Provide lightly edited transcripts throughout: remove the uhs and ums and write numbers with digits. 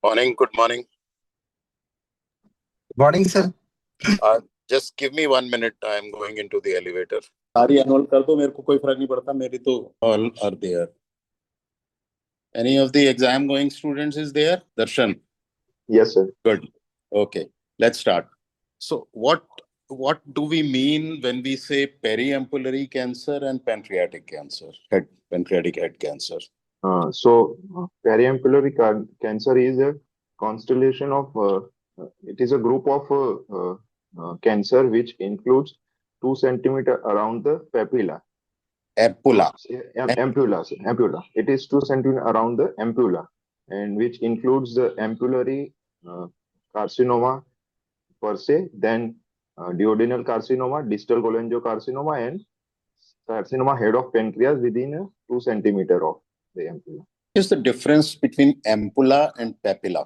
Morning, good morning. Morning, sir. Just give me 1 minute. I am going into the elevator. सारी enrol कर दो, मेरे को कोई फर्क नहीं पड़ता, मेरी तो All are there. Any of the exam going students is there? Darshan? Yes, sir. Good. Okay, let's start. So what do we mean when we say peri-ampullary cancer and pancreatic cancer, pancreatic head cancer? Peri-ampullary cancer is a constellation of, it is a group of cancer which includes 2 centimeter around the papilla. Ampulla. Ampulla. It is 2 centimeter around the ampulla, and which includes the ampullary carcinoma per se, then duodenal carcinoma, distal cholangiocarcinoma, and carcinoma head of pancreas within 2 centimeter of the ampulla. What is the difference between ampulla and papilla?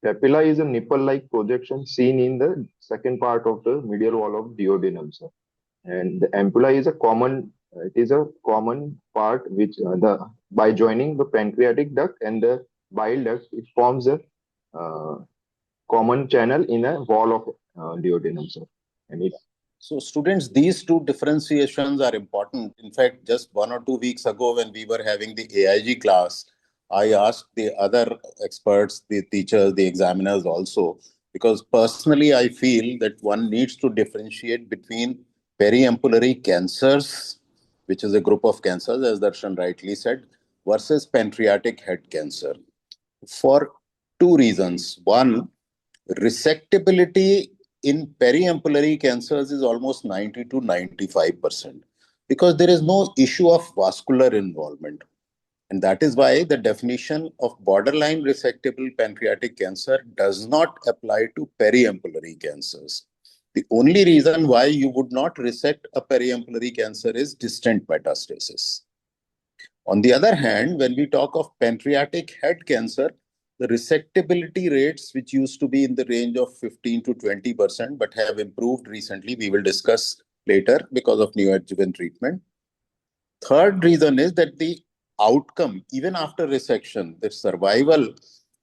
Papilla is a nipple-like projection seen in the second part of the medial wall of duodenum, sir. And the ampulla is a common part which by joining the pancreatic duct and the bile duct, it forms a common channel in a wall of duodenum, sir. So students, these two differentiations are important. In fact, just 1 or 2 weeks ago when we were having the AIG class, I asked the other experts, the teachers, the examiners also, because personally I feel that one needs to differentiate between peri-ampullary cancers, which is a group of cancers, as Darshan rightly said, versus pancreatic head cancer. For 2 reasons. One, resectability in peri-ampullary cancers is almost 90 to 95% because there is no issue of vascular involvement. And that is why the definition of borderline resectable pancreatic cancer does not apply to peri-ampullary cancers. The only reason why you would not resect a peri-ampullary cancer is distant metastasis. On the other hand, when we talk of pancreatic head cancer, the resectability rates, which used to be in the range of 15 to 20%, but have improved recently, we will discuss later because of neoadjuvant treatment. Third reason is that the outcome, even after resection, the survival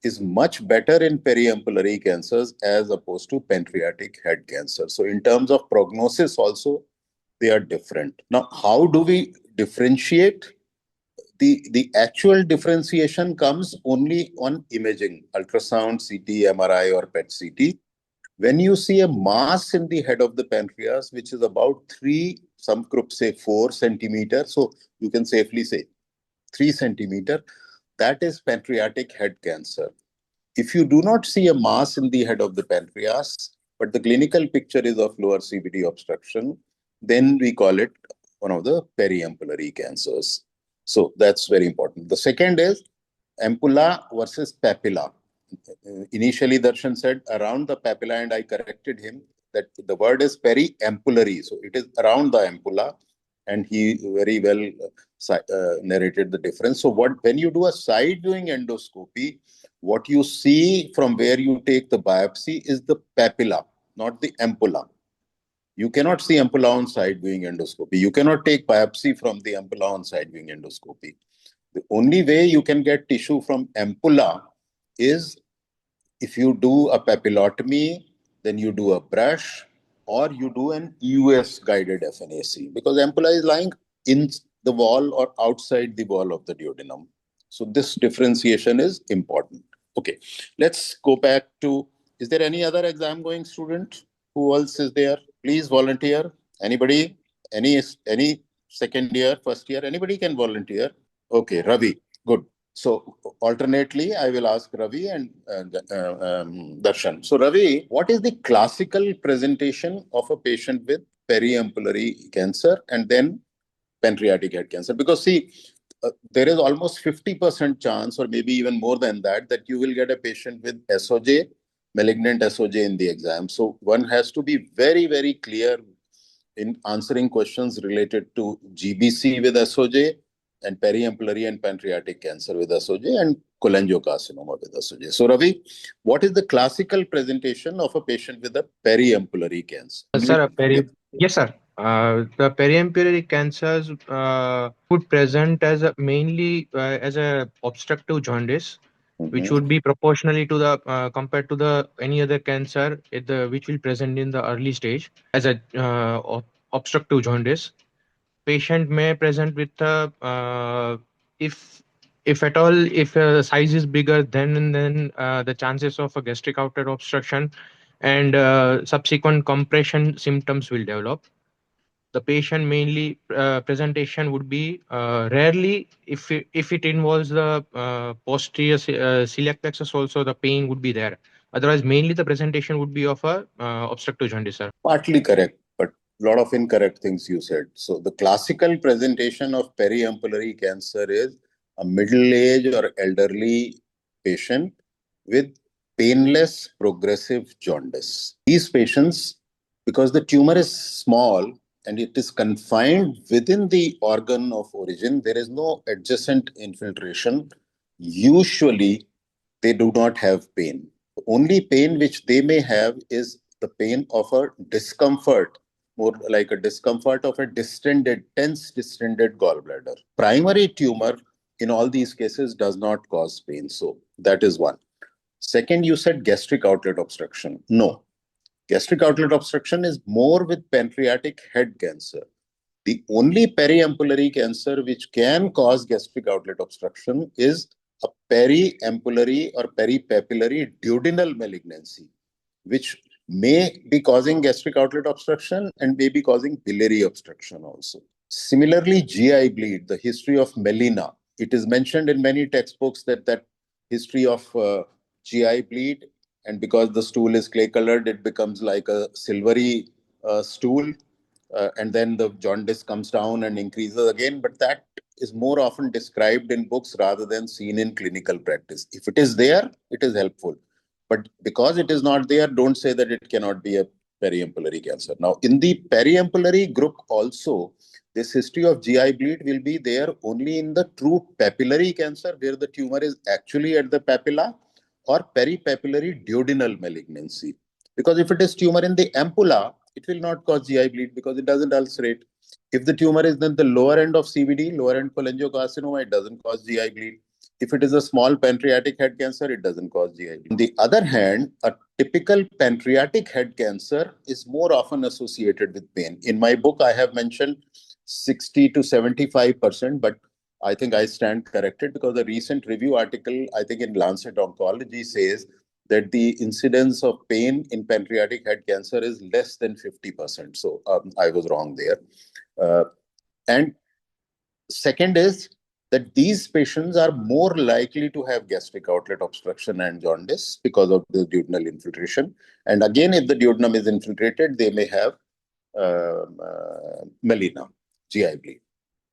is much better in peri-ampullary cancers as opposed to pancreatic head cancer. So in terms of prognosis also, they are different. Now, how do we differentiate? The actual differentiation comes only on imaging, ultrasound, CT, MRI or PET-CT. When you see a mass in the head of the pancreas, which is about 3, some groups say 4 centimeters, so you can safely say 3 centimeters, that is pancreatic head cancer. If you do not see a mass in the head of the pancreas, but the clinical picture is of lower CVD obstruction, then we call it one of the peri-ampullary cancers. So that's very important. The second is ampulla versus papilla. Initially, Darshan said around the papilla, and I corrected him that the word is peri-ampullary. So it is around the ampulla, and he very well narrated the difference. So when you do a side viewing endoscopy, what you see from where you take the biopsy is the papilla, not the ampulla. You cannot see ampulla on side viewing endoscopy. You cannot take biopsy from the ampulla on side viewing endoscopy. The only way you can get tissue from ampulla is if you do a papillotomy, then you do a brush, or you do an EUS guided FNAC, because ampulla is lying in the wall or outside the wall of the duodenum. So this differentiation is important. Okay, let's go back to, is there any other exam going student? Who else is there? Please volunteer. Anybody? Any second year, first year? Anybody can volunteer. Okay, Ravi. Good. So alternately, I will ask Ravi and Darshan. So Ravi, what is the classical presentation of a patient with peri-ampullary cancer and then pancreatic head cancer? Because see, there is almost 50% chance, or maybe even more than that, that you will get a patient with SOJ, malignant SOJ in the exam. So one has to be very, very clear in answering questions related to GBC with SOJ and peri-ampullary and pancreatic cancer with SOJ and cholangiocarcinoma with SOJ. So Ravi, what is the classical presentation of a patient with a peri-ampullary cancer? Sir, yes, sir. The peri-ampullary cancers would present as mainly as a obstructive jaundice, which would be proportionally to the compared to the any other cancer which will present in the early stage as a obstructive jaundice. Patient may present with if at all, if the size is bigger, then the chances of a gastric outlet obstruction and subsequent compression symptoms will develop. The patient mainly presentation would be rarely, if it involves the posterior celiac plexus also, the pain would be there. Otherwise, mainly the presentation would be of a obstructive jaundice, sir. Partly correct, but a lot of incorrect things you said. So the classical presentation of peri-ampullary cancer is a middle-aged or elderly patient with painless progressive jaundice. These patients, because the tumor is small and it is confined within the organ of origin, there is no adjacent infiltration. Usually, they do not have pain. The only pain which they may have is the pain of a discomfort, more like a discomfort of a tense distended gallbladder. Primary tumor in all these cases does not cause pain. So that is one. Second, you said gastric outlet obstruction. No. Gastric outlet obstruction is more with pancreatic head cancer. The only peri-ampullary cancer which can cause gastric outlet obstruction is a peri-ampullary or peri-papillary duodenal malignancy, which may be causing gastric outlet obstruction and may be causing biliary obstruction also. Similarly, GI bleed, the history of melena. It is mentioned in many textbooks that history of GI bleed, and because the stool is clay colored, it becomes like a silvery stool. And then the jaundice comes down and increases again. But that is more often described in books rather than seen in clinical practice. If it is there, it is helpful. But because it is not there, don't say that it cannot be a peri-ampullary cancer. Now, in the peri-ampullary group also, this history of GI bleed will be there only in the true papillary cancer, where the tumor is actually at the papilla, or peri-papillary duodenal malignancy. Because if it is tumor in the ampulla, it will not cause GI bleed because it doesn't ulcerate. If the tumor is then the lower end of CVD, lower end cholangiocarcinoma, it doesn't cause GI bleed. If it is a small pancreatic head cancer, it doesn't cause GI bleed. On the other hand, a typical pancreatic head cancer is more often associated with pain. In my book, I have mentioned 60 to 75%, but I think I stand corrected because the recent review article, I think in Lancet Oncology, says that the incidence of pain in pancreatic head cancer is less than 50%. So I was wrong there. And second is that these patients are more likely to have gastric outlet obstruction and jaundice because of the duodenal infiltration. And again, if the duodenum is infiltrated, they may have melena, GI bleed.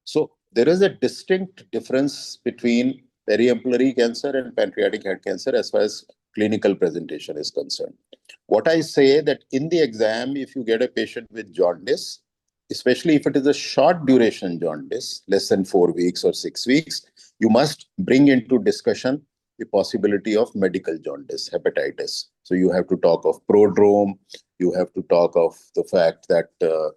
So there is a distinct difference between peri-ampullary cancer and pancreatic head cancer as far as clinical presentation is concerned. What I say that in the exam, if you get a patient with jaundice, especially if it is a short duration jaundice, less than 4 weeks or 6 weeks, you must bring into discussion the possibility of medical jaundice, hepatitis. So you have to talk of prodrome, you have to talk of the fact that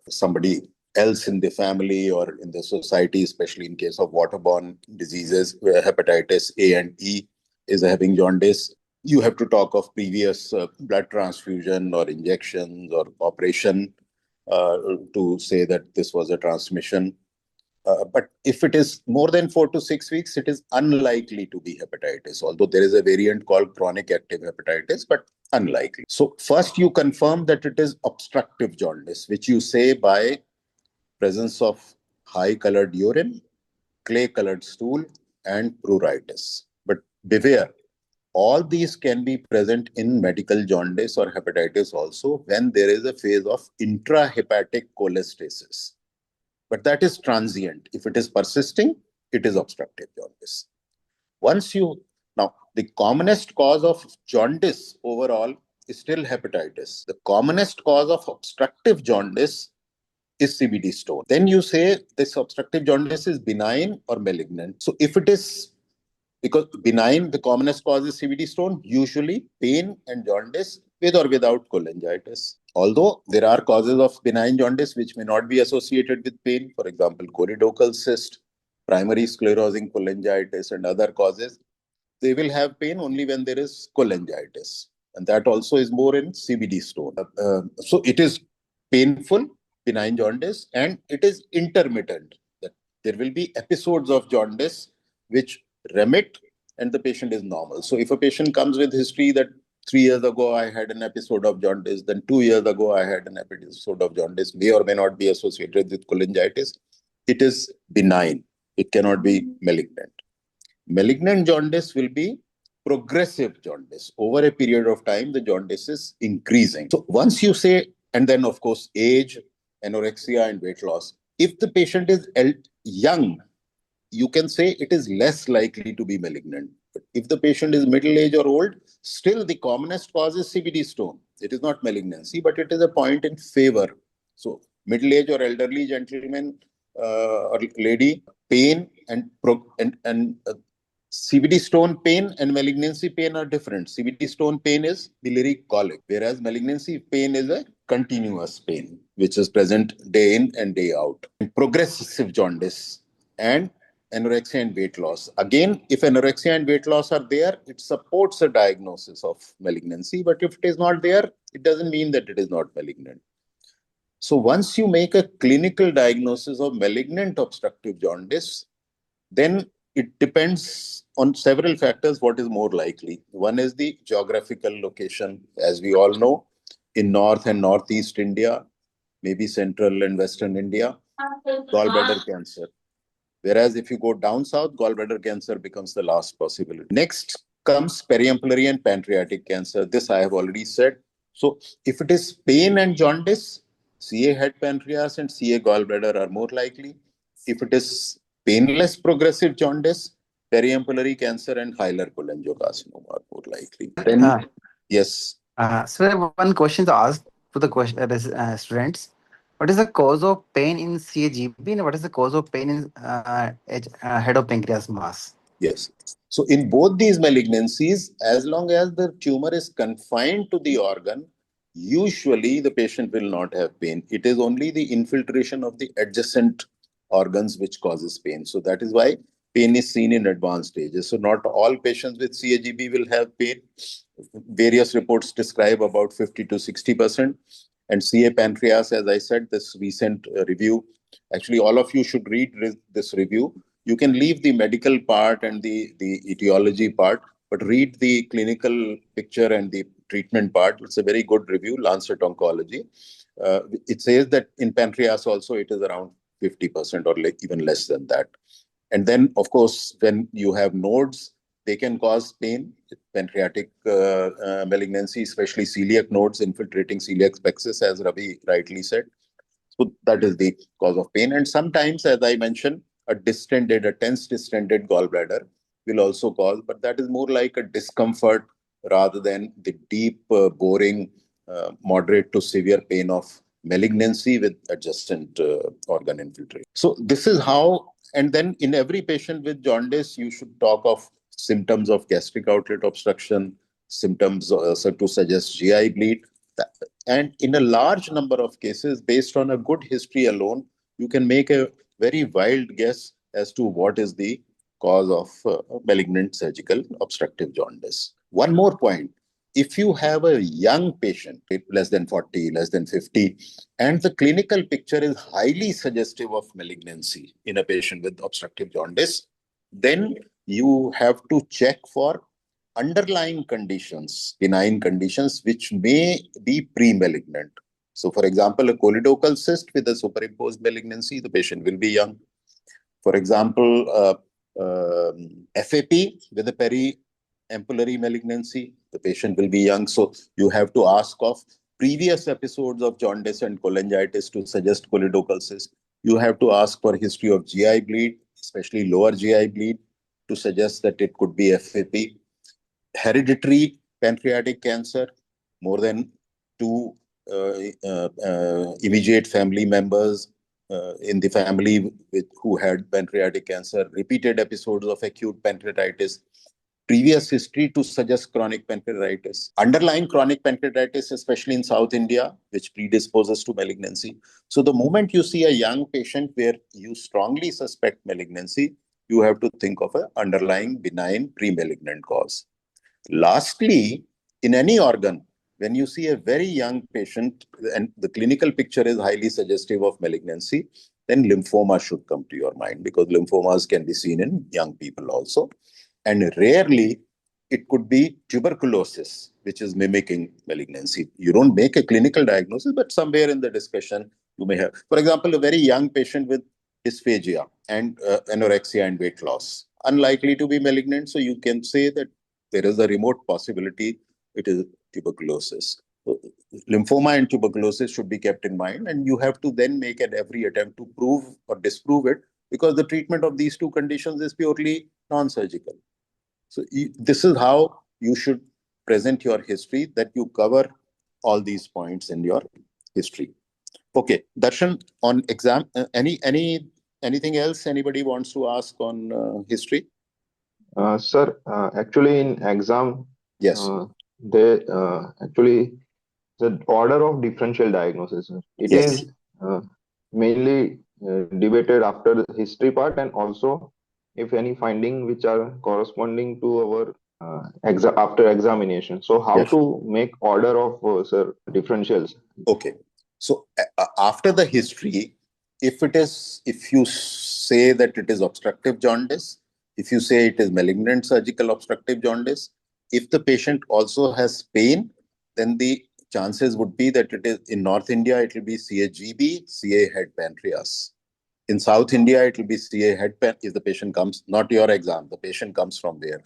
somebody else in the family or in the society, especially in case of waterborne diseases, where hepatitis A and E is having jaundice. You have to talk of previous blood transfusion or injections or operation to say that this was a transmission. But if it is more than 4 to 6 weeks, it is unlikely to be hepatitis, although there is a variant called chronic active hepatitis, but unlikely. So first you confirm that it is obstructive jaundice, which you say by presence of high colored urine, clay colored stool, and pruritus. But beware, all these can be present in medical jaundice or hepatitis also when there is a phase of intrahepatic cholestasis. But that is transient. If it is persisting, it is obstructive jaundice. Now, the commonest cause of jaundice overall is still hepatitis. The commonest cause of obstructive jaundice is CBD stone. Then you say this obstructive jaundice is benign or malignant. So if it is, because benign, the commonest cause is CBD stone, usually pain and jaundice with or without cholangitis. Although there are causes of benign jaundice which may not be associated with pain, for example, choledochal cyst, primary sclerosing cholangitis, and other causes. they will have pain only when there is cholangitis. And that also is more in CBD stone. So it is painful, benign jaundice, and it is intermittent. That there will be episodes of jaundice which remit and the patient is normal. So if a patient comes with history that 3 years ago I had an episode of jaundice, then 2 years ago I had an episode of jaundice, may or may not be associated with cholangitis, it is benign. It cannot be malignant. Malignant jaundice will be progressive jaundice. Over a period of time, the jaundice is increasing. So once you say, and then of course, age, anorexia, and weight loss. If the patient is young, you can say it is less likely to be malignant. But if the patient is middle age or old, still the commonest cause is CBD stone. It is not malignancy, but it is a point in favor. So middle age or elderly gentleman or lady, pain and CBD stone pain and malignancy pain are different. CBD stone pain is biliary colic, whereas malignancy pain is a continuous pain, which is present day in and day out. And progressive jaundice and anorexia and weight loss. Again, if anorexia and weight loss are there, it supports a diagnosis of malignancy. But if it is not there, it doesn't mean that it is not malignant. So once you make a clinical diagnosis of malignant obstructive jaundice, then it depends on several factors what is more likely. One is the geographical location. As we all know, in North and Northeast India, maybe Central and Western India, gallbladder cancer. Whereas if you go down south, gallbladder cancer becomes the last possibility. Next comes peri-ampullary and pancreatic cancer. This I have already said. So if it is pain and jaundice, CA head pancreas and CA gallbladder are more likely. If it is painless progressive jaundice, peri-ampullary cancer and hilar cholangiocarcinoma are more likely. Then, yes. So I have one question to ask to the students. What is the cause of pain in CAGB and what is the cause of pain in head of pancreas mass? Yes. So in both these malignancies, as long as the tumor is confined to the organ, usually the patient will not have pain. It is only the infiltration of the adjacent organs which causes pain. So that is why pain is seen in advanced stages. So not all patients with CAGB will have pain. Various reports describe about 50 to 60%. And CA pancreas, as I said, this recent review, actually all of you should read this review. You can leave the medical part and the etiology part, but read the clinical picture and the treatment part. It's a very good review, Lancet Oncology. It says that in pancreas also it is around 50% or even less than that. And then, of course, when you have nodes, they can cause pain, pancreatic malignancy, especially celiac nodes infiltrating celiac plexus, as Ravi rightly said. So that is the cause of pain. And sometimes, as I mentioned, a tense distended gallbladder will also cause, but that is more like a discomfort rather than the deep, boring, moderate to severe pain of malignancy with adjacent organ infiltration. So this is how, and then in every patient with jaundice, you should talk of symptoms of gastric outlet obstruction, symptoms to suggest GI bleed. And in a large number of cases, based on a good history alone, you can make a very wild guess as to what is the cause of malignant surgical obstructive jaundice. One more point. If you have a young patient, less than 40, less than 50, and the clinical picture is highly suggestive of malignancy in a patient with obstructive jaundice, then you have to check for underlying conditions, benign conditions, which may be pre-malignant. So, for example, a choledochal cyst with a superimposed malignancy, the patient will be young. For example, FAP with a peri-ampullary malignancy, the patient will be young. So, you have to ask of previous episodes of jaundice and cholangitis to suggest choledochal cyst. You have to ask for history of GI bleed, especially lower GI bleed, to suggest that it could be FAP. Hereditary pancreatic cancer, more than two immediate family members in the family who had pancreatic cancer, repeated episodes of acute pancreatitis, previous history to suggest chronic pancreatitis, underlying chronic pancreatitis, especially in South India, which predisposes to malignancy. So the moment you see a young patient where you strongly suspect malignancy, you have to think of an underlying benign pre-malignant cause. Lastly, in any organ, when you see a very young patient and the clinical picture is highly suggestive of malignancy, then lymphoma should come to your mind, because lymphomas can be seen in young people also. And rarely it could be tuberculosis, which is mimicking malignancy. You don't make a clinical diagnosis, but somewhere in the discussion you may have. For example, a very young patient with dysphagia and anorexia and weight loss, unlikely to be malignant. So you can say that there is a remote possibility it is tuberculosis. So, lymphoma and tuberculosis should be kept in mind, and you have to then make an every attempt to prove or disprove it, because the treatment of these two conditions is purely non-surgical. So this is how you should present your history, that you cover all these points in your history. Okay, Darshan, on exam, anything else anybody wants to ask on history? Sir, actually in exam, Yes. they actually the order of differential diagnosis, sir. It Yes. is mainly debated after the history part, and also if any finding which are corresponding to our after examination. So how Yes. to make order of sir differentials? Okay. So after the history, if you say that it is obstructive jaundice, if you say it is malignant surgical obstructive jaundice, if the patient also has pain, then the chances would be that it is in North India, it will be CA-GB, CA head pancreas. In South India, it will be CA head pan if the patient comes, not your exam, the patient comes from where.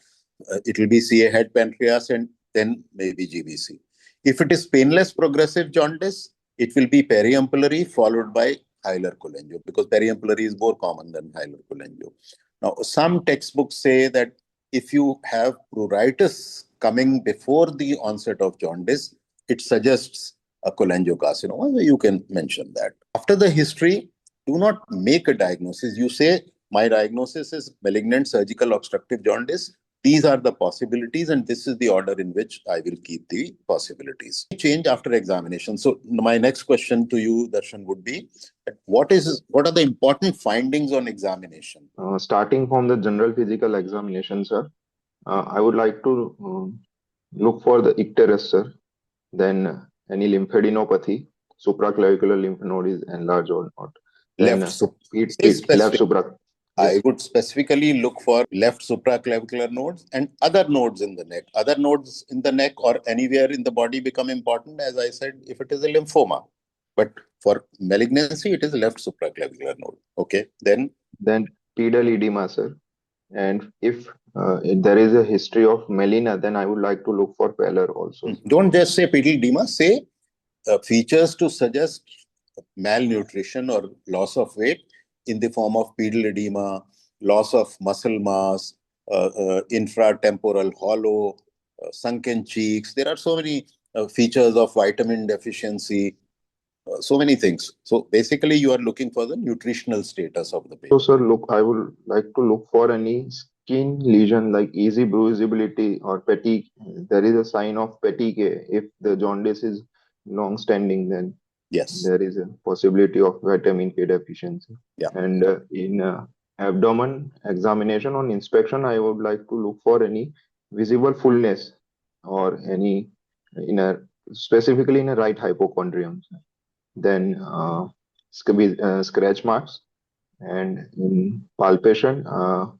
It will be CA head pancreas and then maybe GBC. If it is painless progressive jaundice, it will be peri-ampullary followed by hilar cholangio, because peri-ampullary is more common than hilar cholangio. Now, some textbooks say that if you have pruritus coming before the onset of jaundice, it suggests a cholangiocarcinoma, so you can mention that. After the history, do not make a diagnosis. You say, my diagnosis is malignant surgical obstructive jaundice. These are the possibilities, and this is the order in which I will keep the possibilities. Change after examination. So my next question to you, Darshan, would be, what are the important findings on examination? Starting from the general physical examination, sir, I would like to look for the icterus, sir. Then any lymphadenopathy, supraclavicular lymph node is enlarged or not. Then left supra. Yes. I would specifically look for left supraclavicular nodes and other nodes in the neck. Other nodes in the neck or anywhere in the body become important, as I said, if it is a lymphoma. But for malignancy, it is left supraclavicular node. Okay, then pedal edema, sir. And if there is a history of melena, then I would like to look for pallor also. Don't just say pedal edema, say features to suggest malnutrition or loss of weight in the form of pedal edema, loss of muscle mass, infratemporal hollow, sunken cheeks. There are so many features of vitamin deficiency, so many things. So basically, you are looking for the nutritional status of the patient. So, sir, I would like to look for any skin lesion like easy bruisability or fatigue. There is a sign of fatigue. If the jaundice is long-standing, then yes, there is a possibility of vitamin K deficiency. Yeah. And in abdomen examination on inspection, I would like to look for any visible fullness or any specifically in a right hypochondrium. Then scratch marks, and in palpation, I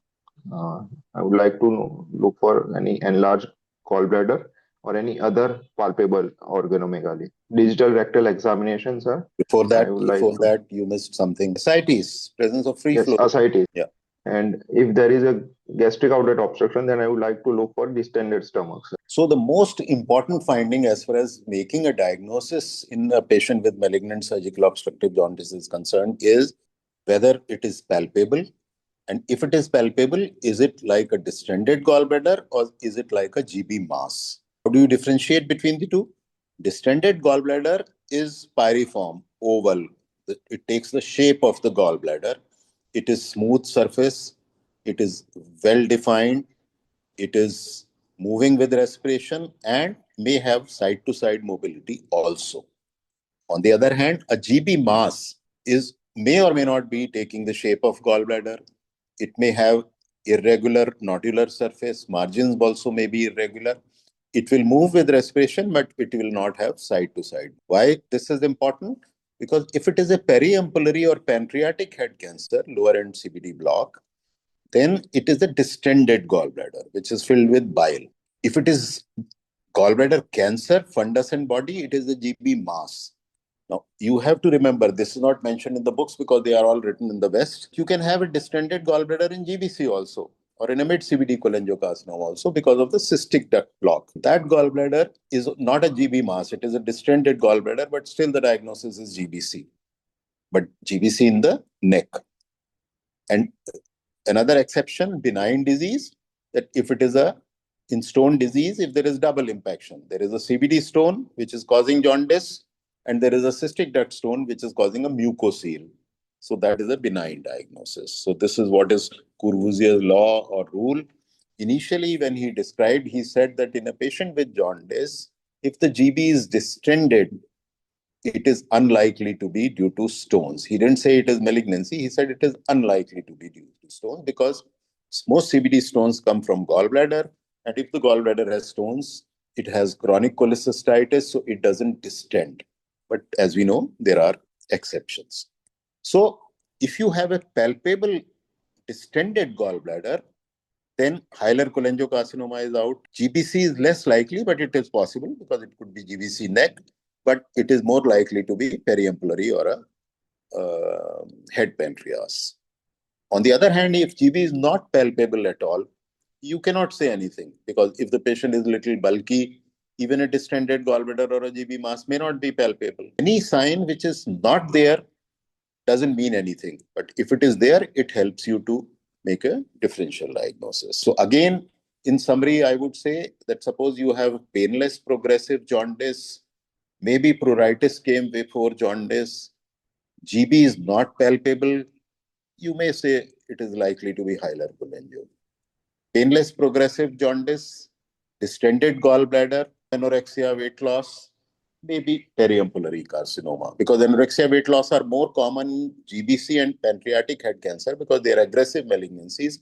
would like to look for any enlarged gallbladder or any other palpable organomegaly. Digital rectal examinations, sir. Before that, you missed something. Ascites, presence of free flow. Yes, ascites. Yeah. And if there is a gastric outlet obstruction, then I would like to look for distended stomach, sir. So the most important finding as far as making a diagnosis in a patient with malignant surgical obstructive jaundice is concerned is whether it is palpable. And if it is palpable, is it like a distended gallbladder or is it like a GB mass? How do you differentiate between the two? Distended gallbladder is pyriform, oval. It takes the shape of the gallbladder. It is smooth surface. It is well defined. It is moving with respiration and may have side-to-side mobility also. On the other hand, a GB mass may or may not be taking the shape of gallbladder. It may have irregular nodular surface. Margins also may be irregular. It will move with respiration, but it will not have side to side. Why this is important? Because if it is a peri-ampullary or pancreatic head cancer, lower end CBD block, then it is a distended gallbladder, which is filled with bile. If it is gallbladder cancer, fundus and body, it is a GB mass. Now, you have to remember, this is not mentioned in the books because they are all written in the West. You can have a distended gallbladder in GBC also, or in a mid-CBD cholangiocarcinoma also, because of the cystic duct block. That gallbladder is not a GB mass. It is a distended gallbladder, but still the diagnosis is GBC. But GBC in the neck. And another exception, benign disease, that if it is in stone disease, if there is double impaction, there is a CBD stone, which is causing jaundice, and there is a cystic duct stone, which is causing a mucocele. So that is a benign diagnosis. So this is what is Courvoisier's law or rule. Initially, when he described, he said that in a patient with jaundice, if the GB is distended, it is unlikely to be due to stones. He didn't say it is malignancy. He said it is unlikely to be due to stones because most CBD stones come from gallbladder. And if the gallbladder has stones, it has chronic cholecystitis, so it doesn't distend. But as we know, there are exceptions. So if you have a palpable distended gallbladder, then hilar cholangiocarcinoma is out. GBC is less likely, but it is possible because it could be GBC neck, but it is more likely to be peri-ampullary or a head pancreas. On the other hand, if GB is not palpable at all, you cannot say anything because if the patient is little bulky, even a distended gallbladder or a GB mass may not be palpable. Any sign which is not there doesn't mean anything. But if it is there, it helps you to make a differential diagnosis. So again, in summary, I would say that suppose you have painless progressive jaundice, maybe pruritus came before jaundice, GB is not palpable, you may say it is likely to be hilar cholangio. Painless progressive jaundice, distended gallbladder, anorexia, weight loss, maybe peri-ampullary carcinoma. Because anorexia, weight loss are more common in GBC and pancreatic head cancer because they are aggressive malignancies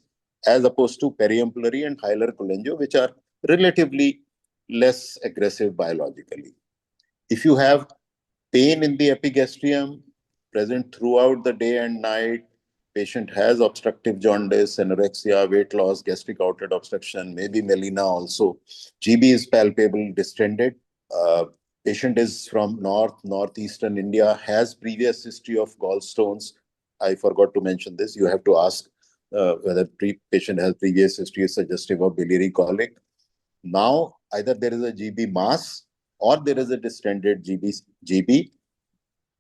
as opposed to peri-ampullary and hilar cholangio, which are relatively less aggressive biologically. If you have pain in the epigastrium present throughout the day and night, patient has obstructive jaundice, anorexia, weight loss, gastric outlet obstruction, maybe melena also. GB is palpable, distended. Patient is from northeastern India, has previous history of gallstones. I forgot to mention this. You have to ask whether patient has previous history suggestive of biliary colic. Now, either there is a GB mass or there is a distended GB,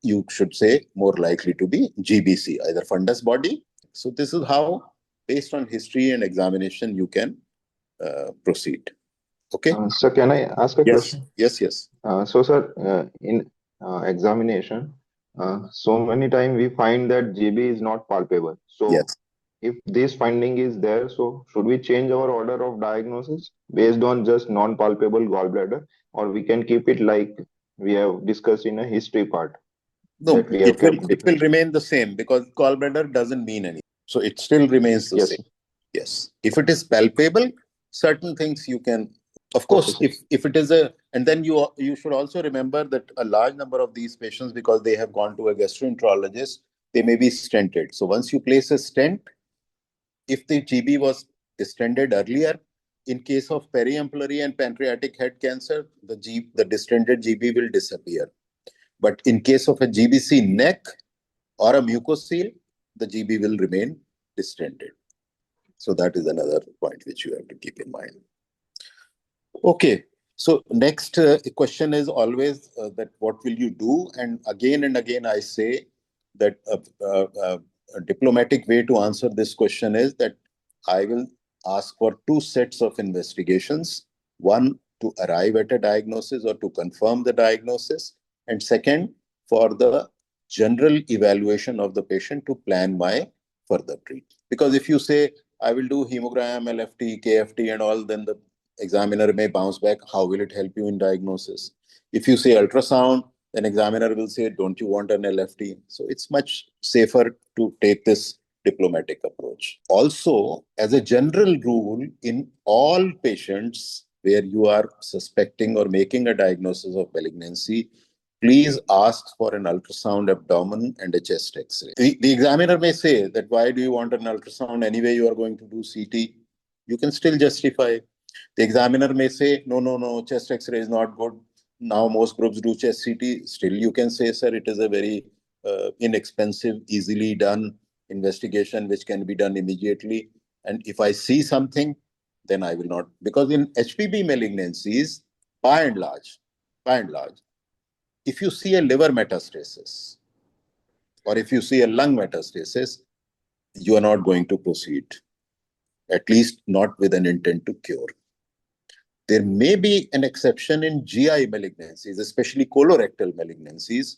you should say more likely to be GBC, either fundus body. So this is how, based on history and examination, you can proceed. Okay. Sir, can I ask a question? Yes. So, sir, in examination, so many times we find that GB is not palpable. So, Yes. if this finding is there, so should we change our order of diagnosis based on just non-palpable gallbladder, or we can keep it like we have discussed in a history part? No, That we have it will remain the same because gallbladder doesn't mean anything. So it still remains the Yes. same. Yes. If it is palpable, certain things you can, of course, Okay, if it is and then you should also remember that a large number of these patients, because they have gone to a gastroenterologist, they may be stented. So once you place a stent, if the GB was distended earlier, in case of peri-ampullary and pancreatic head cancer, the distended GB will disappear. But in case of a GBC neck or a mucocele, the GB will remain distended. So that is another point which you have to keep in mind. Okay. So next question is always that what will you do? And again I say that a diplomatic way to answer this question is that I will ask for two sets of investigations. One, to arrive at a diagnosis or to confirm the diagnosis. And second, for the general evaluation of the patient to plan my further treatment. Because if you say, I will do hemogram, LFT, KFT and all, then the examiner may bounce back. How will it help you in diagnosis? If you say ultrasound, then examiner will say, don't you want an LFT? So it's much safer to take this diplomatic approach. Also, as a general rule, in all patients where you are suspecting or making a diagnosis of malignancy, please ask for an ultrasound abdomen and a chest X-ray. The examiner may say that, why do you want an ultrasound? Anyway, you are going to do CT. You can still justify. The examiner may say, no, chest X-ray is not good. Now most groups do chest CT. Still, you can say, sir, it is a very inexpensive, easily done investigation which can be done immediately. And if I see something, then I will not. Because in HPB malignancies, by and large, if you see a liver metastasis or if you see a lung metastasis, you are not going to proceed, at least not with an intent to cure. There may be an exception in GI malignancies, especially colorectal malignancies,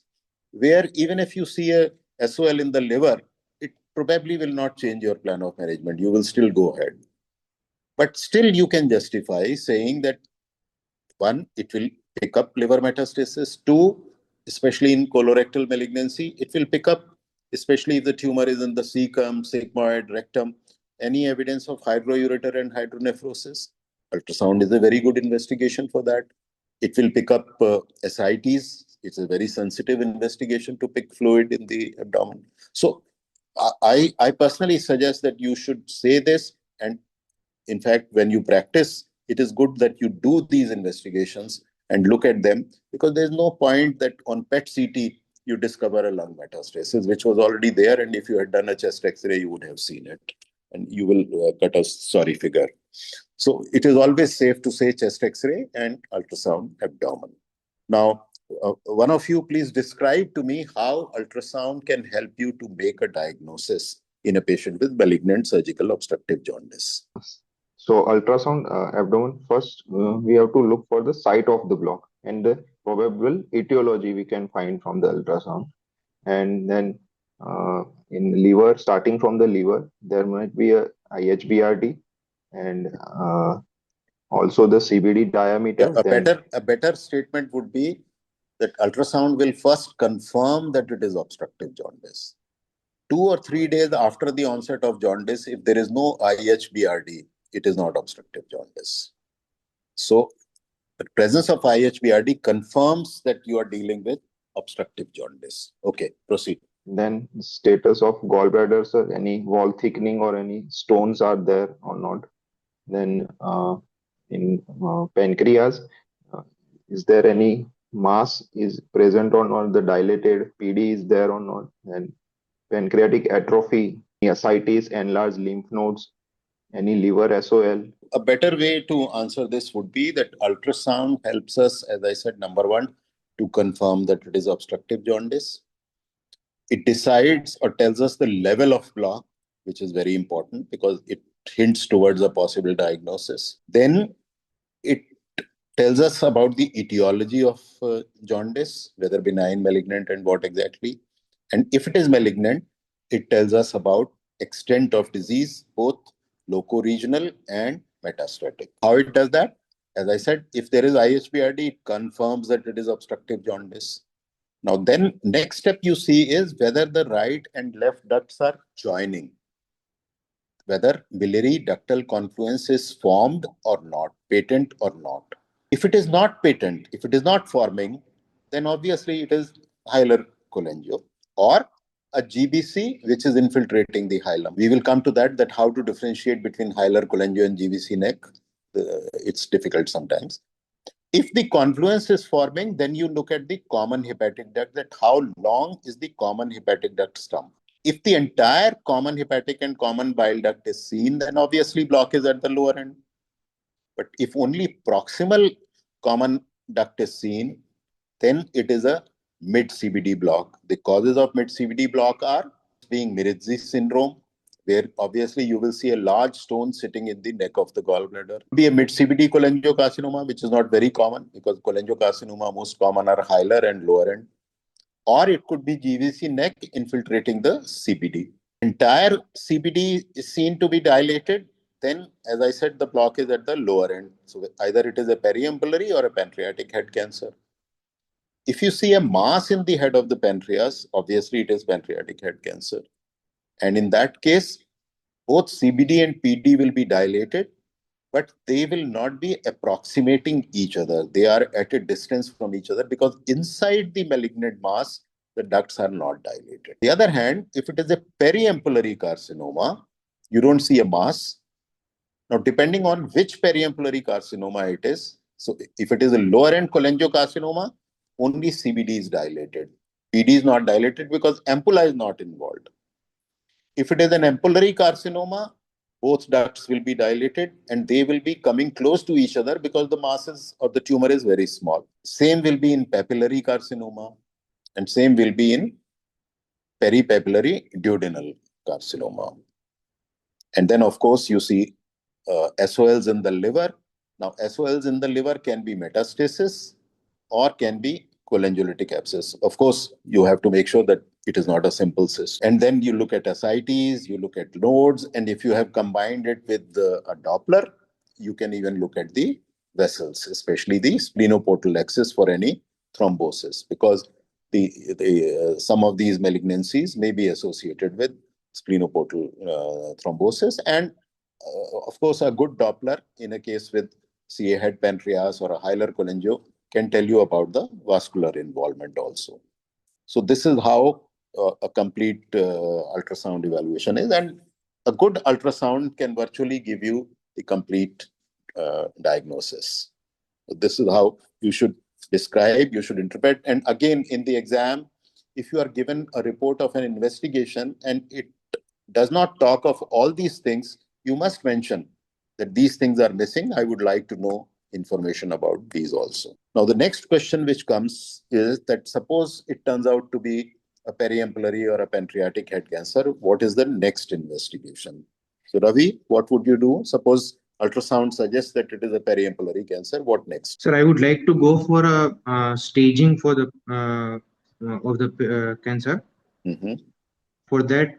where even if you see a SOL in the liver, it probably will not change your plan of management. You will still go ahead. But still you can justify saying that, one, it will pick up liver metastasis. Two, especially in colorectal malignancy, it will pick up, especially if the tumor is in the cecum, sigmoid, rectum, any evidence of hydroureter and hydronephrosis. Ultrasound is a very good investigation for that. It will pick up ascites. It's a very sensitive investigation to pick fluid in the abdomen. So I personally suggest that you should say this. And in fact, when you practice, it is good that you do these investigations and look at them, because there's no point that on PET CT you discover a lung metastasis, which was already there. And if you had done a chest X-ray, you would have seen it. And you will cut a sorry figure. So it is always safe to say chest X-ray and ultrasound abdomen. Now, one of you please describe to me how ultrasound can help you to make a diagnosis in a patient with malignant surgical obstructive jaundice. So ultrasound abdomen, first we have to look for the site of the block and the probable etiology we can find from the ultrasound. And then in liver, starting from the liver, there might be a IHBRD and also the CBD diameter. A better statement would be that ultrasound will first confirm that it is obstructive jaundice. 2 or 3 days after the onset of jaundice, if there is no IHBRD, it is not obstructive jaundice. So the presence of IHBRD confirms that you are dealing with obstructive jaundice. Okay, proceed. Then status of gallbladder, sir, any wall thickening or any stones are there or not. Then in pancreas, is there any mass is present or not, the dilated PD is there or not, and pancreatic atrophy, ascites, enlarged lymph nodes, any liver SOL. A better way to answer this would be that ultrasound helps us, as I said, number one, to confirm that it is obstructive jaundice. It decides or tells us the level of block, which is very important because it hints towards a possible diagnosis. Then it tells us about the etiology of jaundice, whether benign, malignant, and what exactly. And if it is malignant, it tells us about extent of disease, both loco-regional and metastatic. How it does that? As I said, if there is IHBRD, it confirms that it is obstructive jaundice. Now then, next step you see is whether the right and left ducts are joining, whether biliary ductal confluence is formed or not, patent or not. If it is not patent, if it is not forming, then obviously it is hilar cholangio or a GBC which is infiltrating the hilum. We will come to that how to differentiate between hilar cholangio and GBC neck. It's difficult sometimes. If the confluence is forming, then you look at the common hepatic duct, that how long is the common hepatic duct stump. If the entire common hepatic and common bile duct is seen, then obviously block is at the lower end. But if only proximal common duct is seen, then it is a mid-CBD block. The causes of mid-CBD block are being Mirizzi syndrome, where obviously you will see a large stone sitting in the neck of the gallbladder. Be a mid-CBD cholangiocarcinoma, which is not very common because cholangiocarcinoma most common are hilar and lower end. Or it could be GVC neck infiltrating the CBD. Entire CBD is seen to be dilated, then, as I said, the block is at the lower end. So either it is a peri-ampullary or a pancreatic head cancer. If you see a mass in the head of the pancreas, obviously it is pancreatic head cancer. And in that case, both CBD and PD will be dilated, but they will not be approximating each other. They are at a distance from each other because inside the malignant mass, the ducts are not dilated. On the other hand, if it is a peri-ampullary carcinoma, you don't see a mass. Now, depending on which peri-ampullary carcinoma it is, so if it is a lower end cholangiocarcinoma, only CBD is dilated. PD is not dilated because ampulla is not involved. If it is an ampullary carcinoma, both ducts will be dilated and they will be coming close to each other because the masses of the tumor is very small. Same will be in papillary carcinoma and same will be in peripapillary duodenal carcinoma. And then, of course, you see SOLs in the liver. Now, SOLs in the liver can be metastasis or can be cholangiolytic abscess. Of course, you have to make sure that it is not a simple cyst. And then you look at ascites, you look at nodes, and if you have combined it with a Doppler, you can even look at the vessels, especially the splenoportal axis for any thrombosis, because some of these malignancies may be associated with splenoportal thrombosis. And of course, a good Doppler in a case with CA head pancreas or a hilar cholangio can tell you about the vascular involvement also. So this is how a complete ultrasound evaluation is, and a good ultrasound can virtually give you the complete diagnosis. So this is how you should describe, you should interpret. And again, in the exam, if you are given a report of an investigation and it does not talk of all these things, you must mention that these things are missing. I would like to know information about these also. Now, the next question which comes is that suppose it turns out to be a peri-ampullary or a pancreatic head cancer, what is the next investigation? So, Ravi, what would you do? Suppose ultrasound suggests that it is a peri-ampullary cancer. What next? Sir, I would like to go for a staging for the of the cancer. Mm-hmm. For that,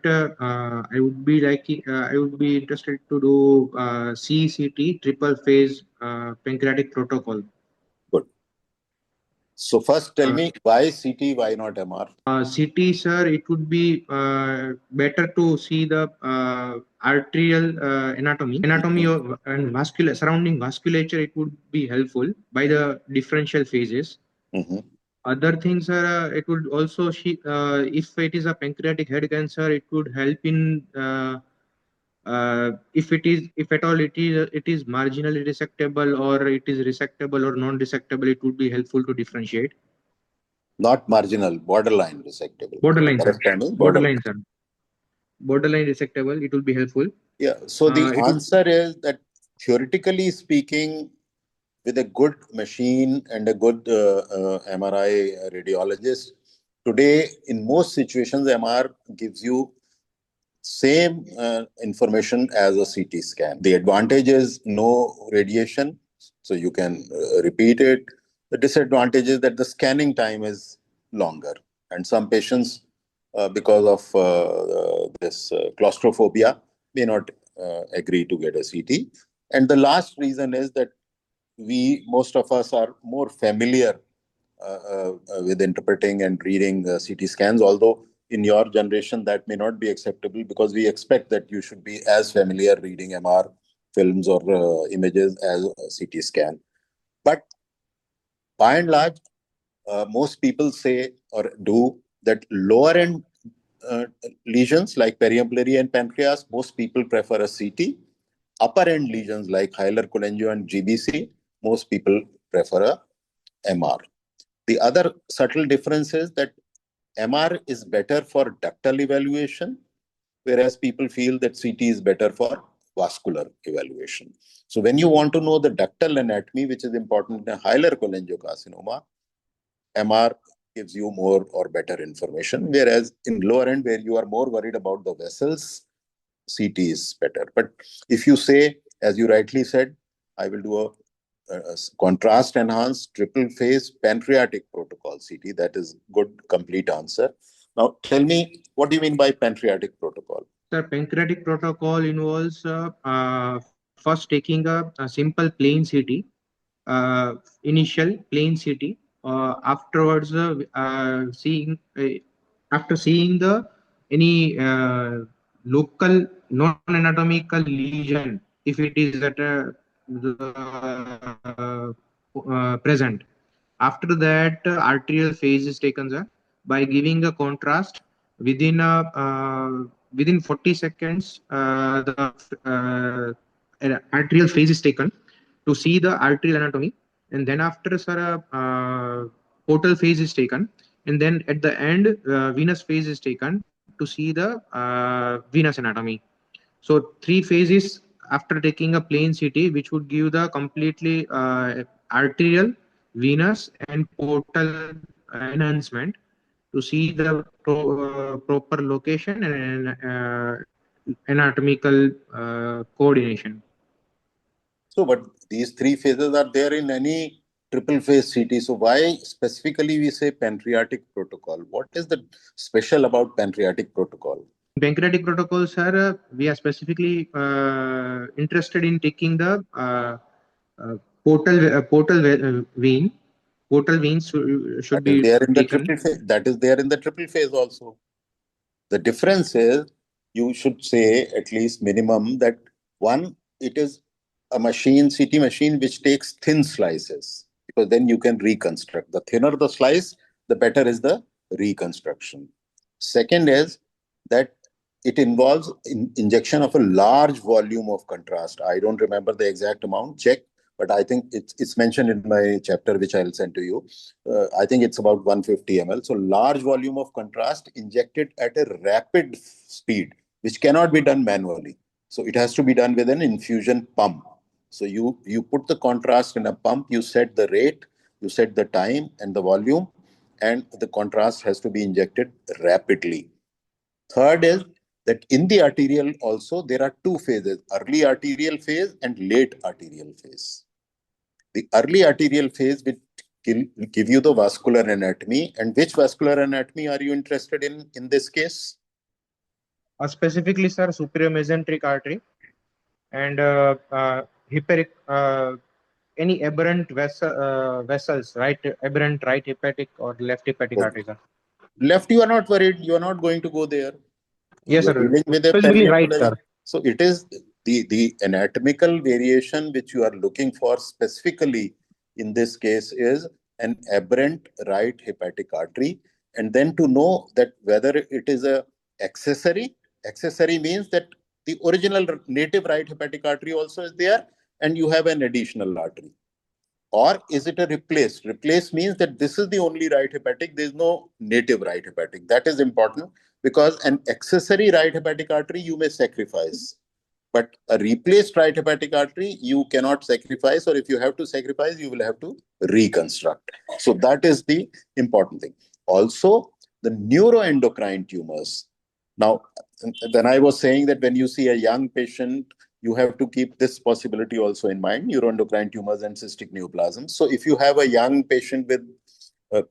I would be interested to do CCT triple phase pancreatic protocol. Good. So first tell me why CT, why not MR? CT, sir, it would be better to see the arterial anatomy and vascular surrounding vasculature. It would be helpful by the differential phases. Mm-hmm. Other things are it would also if it is a pancreatic head cancer, it would help in if at all it is marginally resectable or it is resectable or non-resectable, it would be helpful to differentiate. Not marginal, borderline resectable. Borderline, sir. Borderline, sir. Borderline resectable, it will be helpful. Yeah. So the answer is that theoretically speaking, with a good machine and a good MRI radiologist, today in most situations, MR gives you same information as a CT scan. The advantage is no radiation, so you can repeat it. The disadvantage is that the scanning time is longer, and some patients, because of this claustrophobia, may not agree to get a CT. And the last reason is that most of us are more familiar with interpreting and reading CT scans, although in your generation that may not be acceptable because we expect that you should be as familiar reading MR films or images as a CT scan. But by and large, most people say or do that lower end lesions like peri-ampullary and pancreas, most people prefer a CT. Upper end lesions like hilar cholangio and GBC, most people prefer a MR. The other subtle difference is that MR is better for ductal evaluation, whereas people feel that CT is better for vascular evaluation. So when you want to know the ductal anatomy, which is important in hilar cholangiocarcinoma, MR gives you more or better information, whereas in lower end, where you are more worried about the vessels, CT is better. But if you say, as you rightly said, I will do a contrast enhanced triple phase pancreatic protocol CT, that is good, complete answer. Now tell me, what do you mean by pancreatic protocol? Sir, pancreatic protocol involves first taking a simple plain CT, initial plain CT. Afterwards, after seeing the any local non-anatomical lesion, if it is at present. After that, arterial phase is taken, sir, by giving a contrast within 40 seconds. The arterial phase is taken to see the arterial anatomy, and then after, sir, portal phase is taken, and then at the end, venous phase is taken to see the venous anatomy. So three phases after taking a plain CT, which would give the completely arterial, venous, and portal enhancement to see the proper location and anatomical coordination. So, but these three phases are there in any triple phase CT. So, why specifically we say pancreatic protocol? What is the special about pancreatic protocol? Pancreatic protocol, sir, we are specifically interested in taking the vein. Portal veins should That is be there in the taken. triple phase. That is there in the triple phase also. The difference is you should say at least minimum that one, it is a machine, CT machine, which takes thin slices, because then you can reconstruct. The thinner the slice, the better is the reconstruction. Second is that it involves injection of a large volume of contrast. I don't remember the exact amount, check, but I think it's mentioned in my chapter, which I'll send to you. I think it's about 150 ml. So large volume of contrast injected at a rapid speed, which cannot be done manually. So it has to be done with an infusion pump. So you put the contrast in a pump, you set the rate, you set the time and the volume, and the contrast has to be injected rapidly. Third is that in the arterial also, there are two phases, early arterial phase and late arterial phase. The early arterial phase will give you the vascular anatomy. And which vascular anatomy are you interested in this case? Specifically, sir, superior mesenteric artery and hepatic, any aberrant vessels, right? Aberrant right hepatic or left hepatic Okay. artery, sir. Left, you are not worried. You are not going to go there. Yes, You are sir. dealing with a Specifically right, peri-ampullary. sir. So it is the anatomical variation which you are looking for specifically in this case is an aberrant right hepatic artery. And then to know that whether it is a accessory means that the original native right hepatic artery also is there and you have an additional artery. Or is it a replaced? Replaced means that this is the only right hepatic, there is no native right hepatic. That is important because an accessory right hepatic artery you may sacrifice. But a replaced right hepatic artery, you cannot sacrifice, or if you have to sacrifice, you will have to reconstruct. So that is the important thing. Also, the neuroendocrine tumors. Now, when I was saying that when you see a young patient, you have to keep this possibility also in mind, neuroendocrine tumors and cystic neoplasms. So if you have a young patient with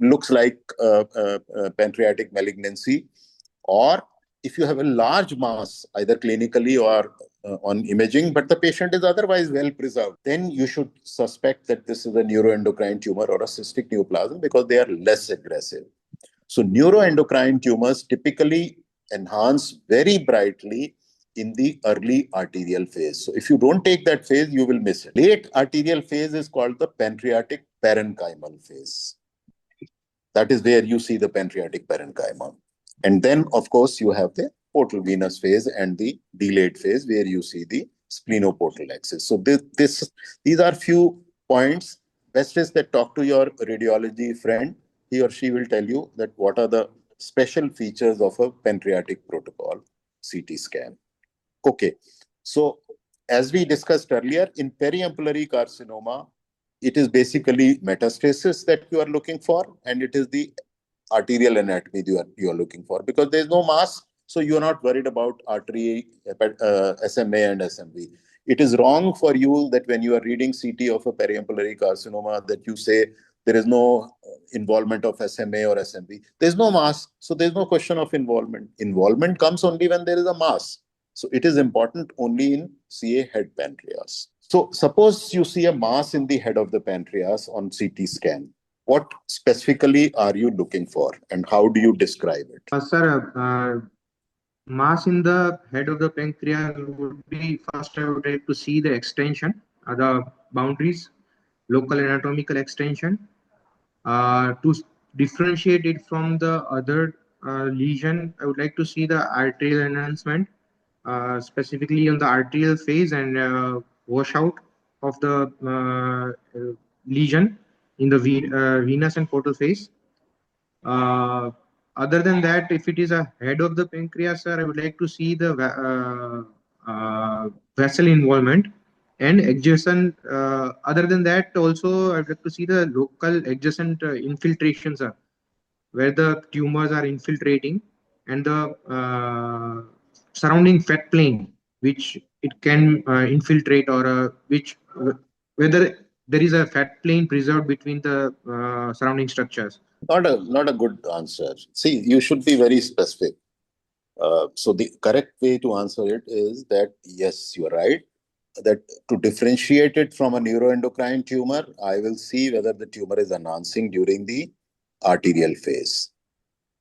looks like pancreatic malignancy, or if you have a large mass, either clinically or on imaging, but the patient is otherwise well preserved, then you should suspect that this is a neuroendocrine tumor or a cystic neoplasm because they are less aggressive. So neuroendocrine tumors typically enhance very brightly in the early arterial phase. So if you don't take that phase, you will miss it. Late arterial phase is called the pancreatic parenchymal phase. That is where you see the pancreatic parenchyma. And then, of course, you have the portal venous phase and the delayed phase where you see the splenoportal axis. So these are few points. Best is that talk to your radiology friend. He or she will tell you that what are the special features of a pancreatic protocol CT scan. Okay. So as we discussed earlier, in peri-ampullary carcinoma, it is basically metastasis that you are looking for, and it is the arterial anatomy you are looking for because there is no mass, so you are not worried about artery, SMA and SMV. It is wrong for you that when you are reading CT of a peri-ampullary carcinoma that you say there is no involvement of SMA or SMV. There is no mass, so there is no question of involvement. Involvement comes only when there is a mass. So it is important only in CA head pancreas. So suppose you see a mass in the head of the pancreas on CT scan. What specifically are you looking for and how do you describe it? Sir, mass in the head of the pancreas would be first I would like to see the extension, the boundaries, local anatomical extension. To differentiate it from the other lesion, I would like to see the arterial enhancement, specifically on the arterial phase and washout of the lesion in the venous and portal phase. Uh, Other than that, if it is a head of the pancreas, sir, I would like to see the vessel involvement and adjacent. Other than that, also I would like to see the local adjacent infiltrations, sir, where the tumors are infiltrating and the surrounding fat plane, which it can infiltrate or which whether there is a fat plane preserved between the surrounding structures. Not a good answer. See, you should be very specific. So the correct way to answer it is that yes, you are right. That to differentiate it from a neuroendocrine tumor, I will see whether the tumor is enhancing during the arterial phase.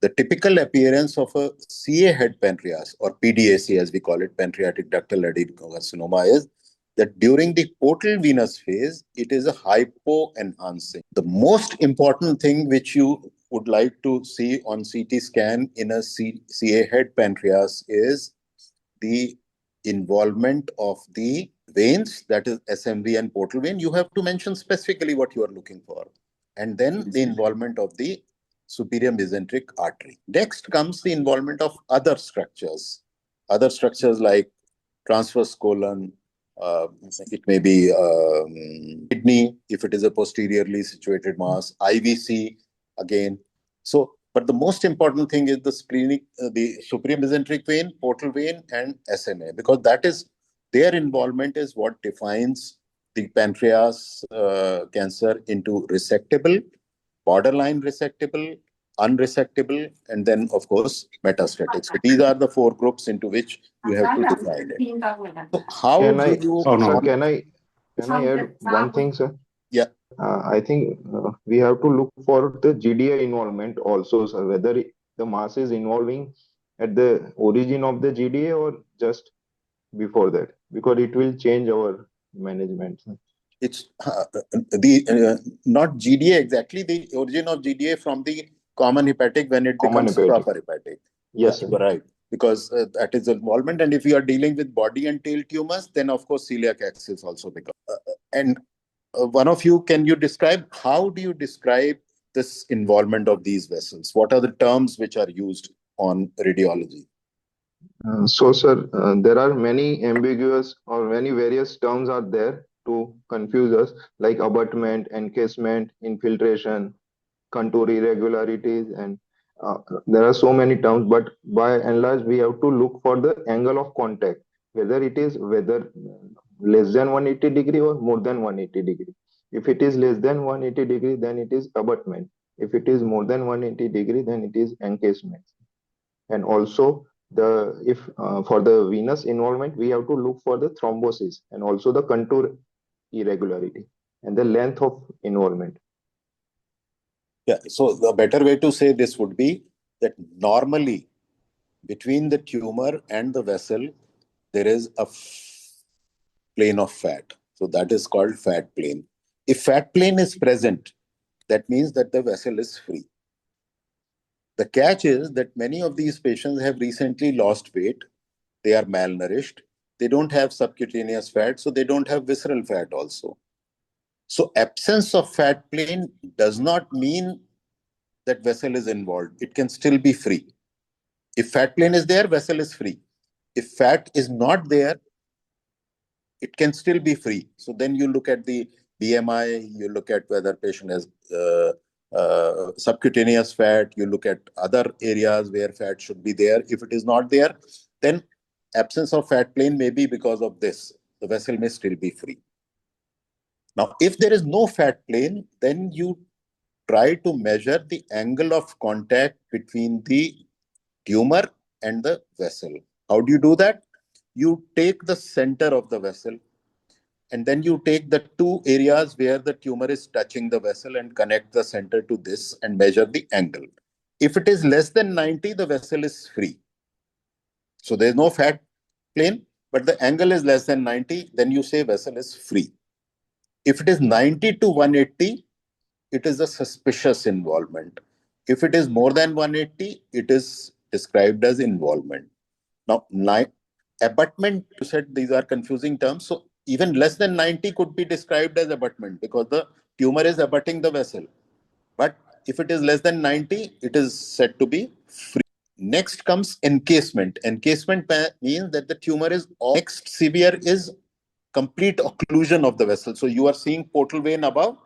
The typical appearance of a CA head pancreas, or PDAC as we call it, pancreatic ductal adenocarcinoma, is that during the portal venous phase, it is a hypo-enhancing. The most important thing which you would like to see on CT scan in a CA head pancreas is the involvement of the veins, that is SMV and portal vein. You have to mention specifically what you are looking for. And then the involvement of the superior mesenteric artery. Next comes the involvement of other structures like transverse colon, it may be kidney, if it is a posteriorly situated mass, IVC again. So, but the most important thing is the splenic, the superior mesenteric vein, portal vein, and SMA, because that is their involvement is what defines the pancreas cancer into resectable, borderline resectable, unresectable, and then, of course, metastatic. So these are the four groups into which you have to define it. So how Can do I, you... sir, can I add one thing, sir? Yeah. I think we have to look for the GDA involvement also, sir, whether the mass is involving at the origin of the GDA or just before that, because it will change our management, sir. It's the not GDA exactly, the origin of GDA from the common hepatic when it Common becomes hepatic. proper hepatic. Yes, Yeah, sir. you're right. Because that is involvement. And if you are dealing with body and tail tumors, then of course celiac axis also becomes. And one of you, can you describe, how do you describe this involvement of these vessels? What are the terms which are used on radiology? So, sir, there are many ambiguous or many various terms are there to confuse us, like abutment, encasement, infiltration, contour irregularities, and there are so many terms. But by and large, we have to look for the angle of contact, whether it is less than 180 degree or more than 180 degree. If it is less than 180 degree, then it is abutment. If it is more than 180 degree, then it is encasement. And also the if for the venous involvement, we have to look for the thrombosis and also the contour irregularity and the length of involvement. Yeah, so the better way to say this would be that normally between the tumor and the vessel, there is a plane of fat. So that is called fat plane. If fat plane is present, that means that the vessel is free. The catch is that many of these patients have recently lost weight. They are malnourished. They don't have subcutaneous fat, so they don't have visceral fat also. So absence of fat plane does not mean that vessel is involved. It can still be free. If fat plane is there, vessel is free. If fat is not there, it can still be free. So then you look at the BMI, you look at whether patient has subcutaneous fat, you look at other areas where fat should be there. If it is not there, then absence of fat plane may be because of this. The vessel may still be free. Now, if there is no fat plane, then you try to measure the angle of contact between the tumor and the vessel. How do you do that? You take the center of the vessel, and then you take the two areas where the tumor is touching the vessel and connect the center to this and measure the angle. If it is less than 90, the vessel is free. So there's no fat plane, but the angle is less than 90, then you say vessel is free. If it is 90 to 180, it is a suspicious involvement. If it is more than 180, it is described as involvement. Now, abutment, you said these are confusing terms. So even less than 90 could be described as abutment because the tumor is abutting the vessel. But if it is less than 90, it is said to be free. Next comes encasement. Encasement means that the tumor is next severe is complete occlusion of the vessel. So you are seeing portal vein above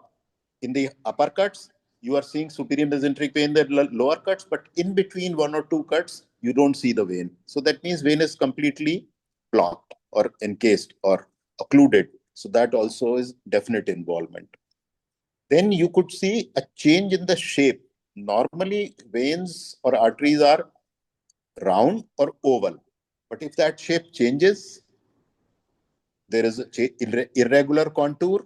in the upper cuts, you are seeing superior mesenteric vein in the lower cuts, but in between one or two cuts, you don't see the vein. So that means vein is completely blocked or encased or occluded. So that also is definite involvement. Then you could see a change in the shape. Normally, veins or arteries are round or oval. But if that shape changes, there is an irregular contour,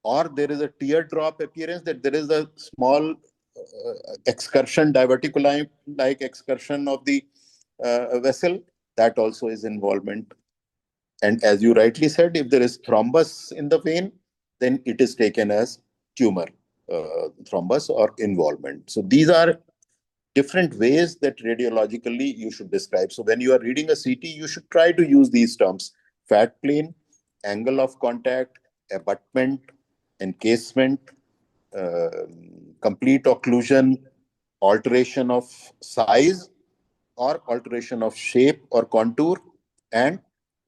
or there is a teardrop appearance, that there is a small excursion, diverticulum-like excursion of the vessel, that also is involvement. And as you rightly said, if there is thrombus in the vein, then it is taken as tumor thrombus or involvement. So these are different ways that radiologically you should describe. So when you are reading a CT, you should try to use these terms: fat plane, angle of contact, abutment, encasement, complete occlusion, alteration of size or alteration of shape or contour, and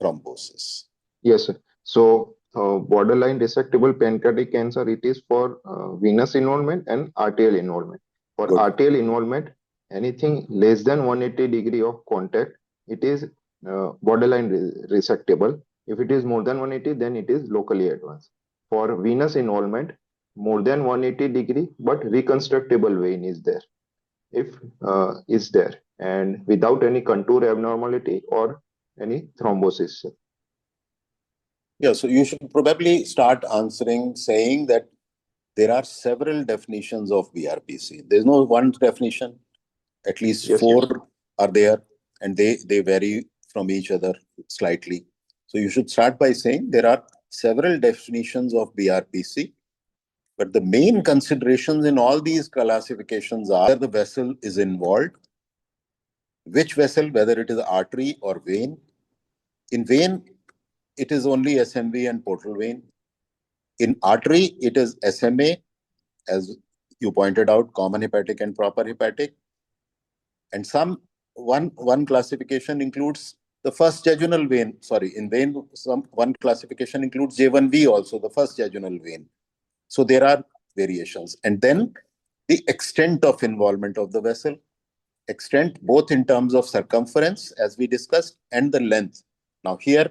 thrombosis. Yes, sir. So, borderline resectable pancreatic cancer, it is for venous involvement and arterial involvement. For Good. arterial involvement, anything less than 180 degree of contact, it is borderline resectable. If it is more than 180, then it is locally advanced. For venous involvement, more than 180 degree, but reconstructible vein is there. If is there, and without any contour abnormality or any thrombosis. Yeah, so you should probably start answering saying that there are several definitions of BRPC. There's no one definition. At least Yes, four yes. are there, and they vary from each other slightly. So you should start by saying there are several definitions of BRPC, but the main considerations in all these classifications are the vessel is involved, which vessel, whether it is artery or vein. In vein, it is only SMV and portal vein. In artery, it is SMA, as you pointed out, common hepatic and proper hepatic. And one classification includes the first jejunal vein. Sorry, in vein, one classification includes J1V also, the first jejunal vein. So there are variations. And then the extent of involvement of the vessel, extent both in terms of circumference, as we discussed, and the length. Now here,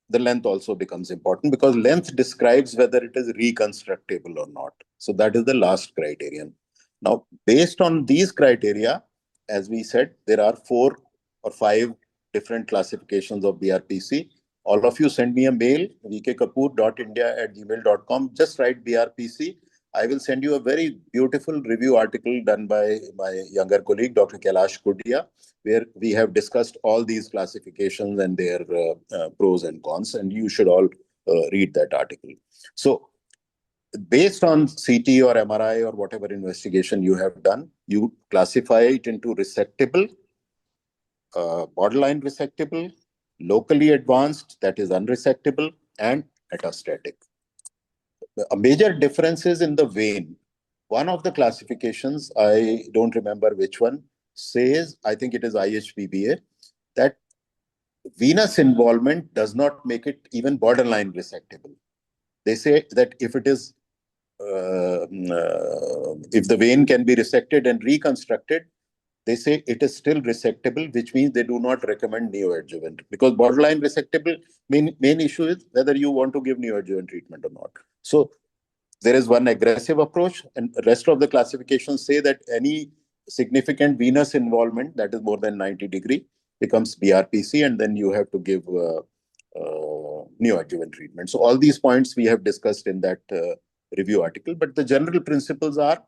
the length also becomes important because length describes whether it is reconstructible or not. So that is the last criterion. Now, based on these criteria, as we said, there are 4 or 5 different classifications of BRPC. All of you send me a mail, vkkapoor.india@gmail.com. Just write BRPC. I will send you a very beautiful review article done by my younger colleague, Dr. Kailash Kudia, where we have discussed all these classifications and their pros and cons, and you should all read that article. So, based on CT or MRI or whatever investigation you have done, you classify it into resectable, borderline resectable, locally advanced, that is unresectable, and metastatic. A major difference is in the vein. One of the classifications, I don't remember which one, says, I think it is IHPBA, that venous involvement does not make it even borderline resectable. They say that if it is, if the vein can be resected and reconstructed, they say it is still resectable, which means they do not recommend neoadjuvant. Because borderline resectable, main issue is whether you want to give neoadjuvant treatment or not. So there is one aggressive approach, and the rest of the classifications say that any significant venous involvement, that is more than 90 degree, becomes BRPC, and then you have to give neoadjuvant treatment. So all these points we have discussed in that review article, but the general principles are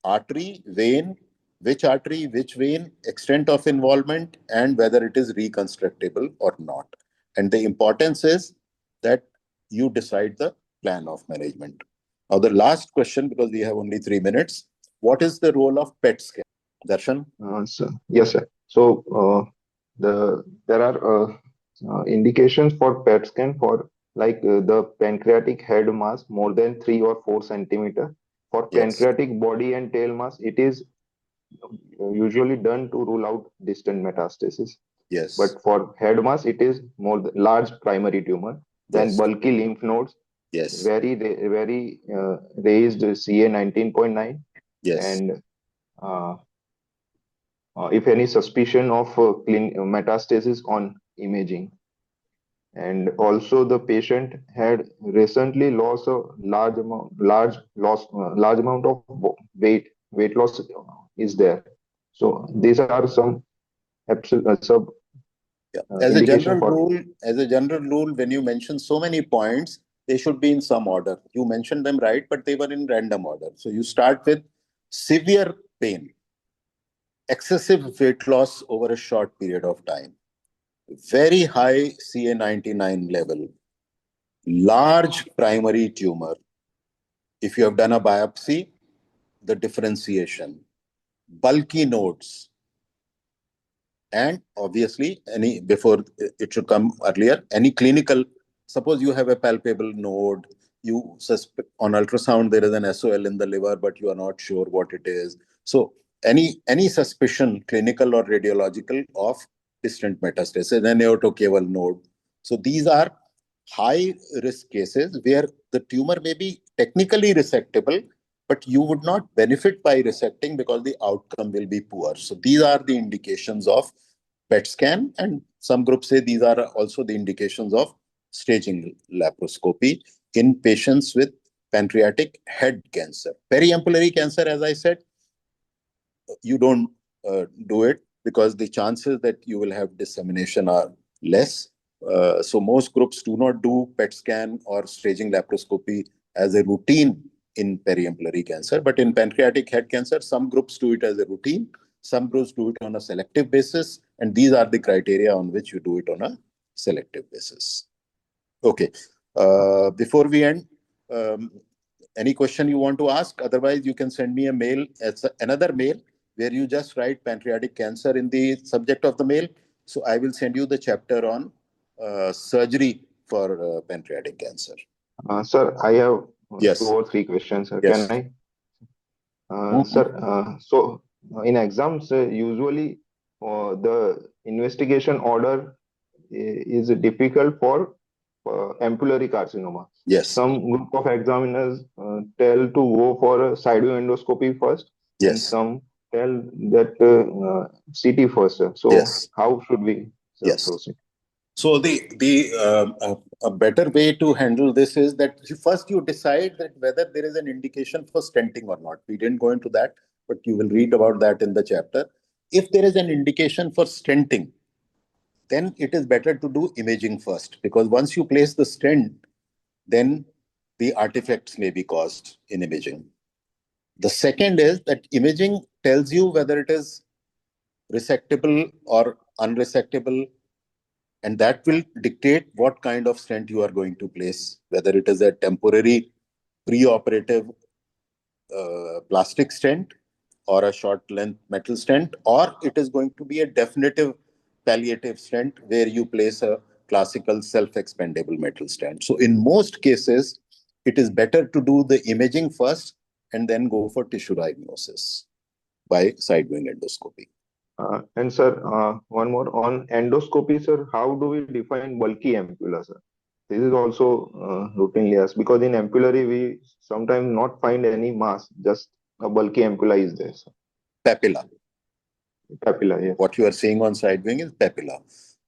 artery, vein, portal vein, SMA, SMA, which artery, which vein, extent of involvement, and whether it is reconstructible or not. And the importance is that you decide the plan of management. Now, the last question, because we have only 3 minutes, what is the role of PET scan? Darshan? Yes, sir. So there are indications for PET scan for the pancreatic head mass more than 3 or 4 centimeter. For Yes, pancreatic body and tail mass, it is usually done to rule out distant metastasis. yes, But for head mass, it is large primary tumor, then yes, bulky lymph nodes, yes, very raised CA 19.9, yes. and uh, if any suspicion of metastasis on imaging. And also the patient had recently lost a large amount of weight loss is there. So these are some sub Yeah. indication for. As a general rule, when you mention so many points, they should be in some order. You mentioned them right, but they were in random order. So you start with severe pain, excessive weight loss over a short period of time, very high CA99 level, large primary tumor. If you have done a biopsy, the differentiation, bulky nodes, and obviously any before it should come earlier, any clinical, suppose you have a palpable node, you suspect on ultrasound there is an SOL in the liver, but you are not sure what it is. So any suspicion, clinical or radiological, of distant metastasis, an aortocaval node. So these are high risk cases where the tumor may be technically resectable, but you would not benefit by resecting because the outcome will be poor. So these are the indications of PET scan, and some groups say these are also the indications of staging laparoscopy in patients with pancreatic head cancer. Peri-ampullary cancer, as I said, you don't do it because the chances that you will have dissemination are less. So most groups do not do PET scan or staging laparoscopy as a routine in peri-ampullary cancer. But in pancreatic head cancer, some groups do it as a routine, some groups do it on a selective basis, and these are the criteria on which you do it on a selective basis. Okay. Before we end, um, any question you want to ask? Otherwise, you can send me a mail, another mail, where you just write pancreatic cancer in the subject of the mail. So I will send you the chapter on surgery for pancreatic cancer. Sir, I have two Yes, or three questions. Can yes. I? Mhm. Sir, so in exams, usually the investigation order is difficult for ampullary carcinoma. Yes, Some group of examiners tell to go for a sideview endoscopy first, and yes, some tell that CT first. Sir. So yes, how should we yes. proceed? So a better way to handle this is that first you decide that whether there is an indication for stenting or not. We didn't go into that, but you will read about that in the chapter. If there is an indication for stenting, then it is better to do imaging first, because once you place the stent, then the artifacts may be caused in imaging. The second is that imaging tells you whether it is resectable or unresectable, and that will dictate what kind of stent you are going to place, whether it is a temporary preoperative plastic stent or a short length metal stent, or it is going to be a definitive palliative stent where you place a classical self-expandable metal stent. So in most cases, it is better to do the imaging first and then go for tissue diagnosis by side-wing endoscopy. And sir, one more on endoscopy, sir. How do we define bulky ampulla, sir? This is also routinely asked because in ampullary we sometimes not find any mass, just a bulky ampulla is there. Sir. Papilla. Papilla, yes. What you are seeing on side wing is papilla.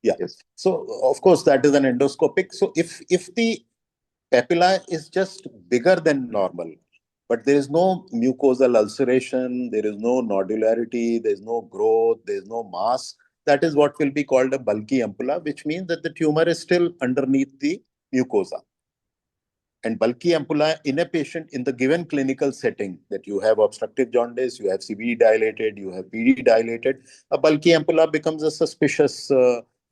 Yeah. Yes. So of course that is an endoscopic. So if the papilla is just bigger than normal, but there is no mucosal ulceration, there is no nodularity, there is no growth, there is no mass, that is what will be called a bulky ampulla, which means that the tumor is still underneath the mucosa. And bulky ampulla in a patient in the given clinical setting, that you have obstructive jaundice, you have CVD dilated, you have PD dilated, a bulky ampulla becomes a suspicious